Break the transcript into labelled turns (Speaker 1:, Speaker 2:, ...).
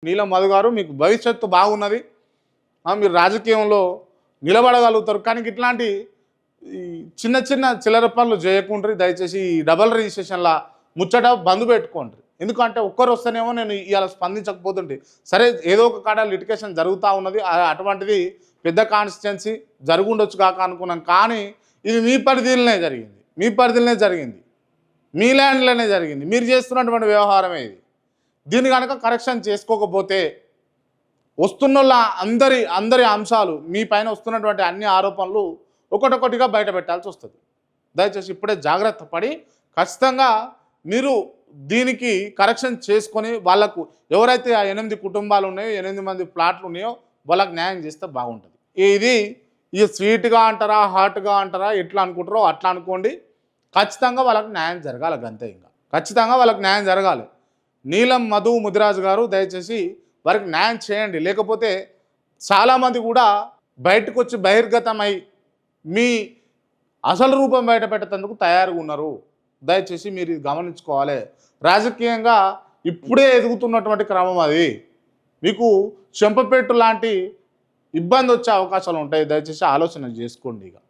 Speaker 1: నీలం మధు గారు మీకు భవిష్యత్తు బాగున్నది, మీరు రాజకీయంలో నిలబడగలుగుతారు. కానీ ఇట్లాంటి ఈ చిన్న చిన్న చిల్లర పనులు చేయకుండ్రి. దయచేసి ఈ డబల్ రిజిస్ట్రేషన్ల ముచ్చట బంద్ పెట్టుకోండి. ఎందుకంటే ఒక్కరు వస్తేనేమో నేను ఇవాళ స్పందించకపోతుంటే సరే ఏదో ఒక కాడ లిటికేషన్ జరుగుతూ ఉన్నది, అటువంటిది పెద్ద కాన్స్టిట్యున్సీ జరుగుండొచ్చు కాక అనుకున్నాను. కానీ ఇది మీ పరిధిలోనే జరిగింది, మీ ల్యాండ్లోనే జరిగింది, మీరు చేస్తున్నటువంటి వ్యవహారమే ఇది. దీన్ని కనుక కరెక్షన్ చేసుకోకపోతే వస్తున్న అందరి అంశాలు మీ పైన వస్తున్నటువంటి అన్ని ఆరోపణలు ఒకటొకటిగా బయట పెట్టాల్సి వస్తుంది. దయచేసి ఇప్పుడే జాగ్రత్త పడి ఖచ్చితంగా మీరు దీనికి కరెక్షన్ చేసుకొని వాళ్ళకు ఎవరైతే ఆ 8 కుటుంబాలు ఉన్నాయో 8 మంది ప్లాట్లు ఉన్నాయో వాళ్ళకి న్యాయం చేస్తే బాగుంటుంది. ఇది స్వీట్గా అంటారా హాట్గా అంటారా ఎట్లా అనుకుంటారో అట్లా అనుకోండి. ఖచ్చితంగా వాళ్ళకి న్యాయం జరగాలి, అంతే. ఇంకా ఖచ్చితంగా వాళ్ళకి న్యాయం జరగాలి. నీలం మధు ముదిరాజు గారు దయచేసి వారికి న్యాయం చేయండి. లేకపోతే చాలామంది కూడా బయటకు వచ్చి బహిర్గతమై మీ అసలు రూపం బయట పెట్టేందుకు తయారుగా ఉన్నారు. దయచేసి మీరు ఇది గమనించుకోవాలి. రాజకీయంగా ఇప్పుడే ఎదుగుతున్నటువంటి క్రమం అది. మీకు చెంపపెట్టు లాంటి ఇబ్బంది వచ్చే అవకాశాలు ఉంటాయి. దయచేసి ఆలోచన చేసుకోండి. ఇక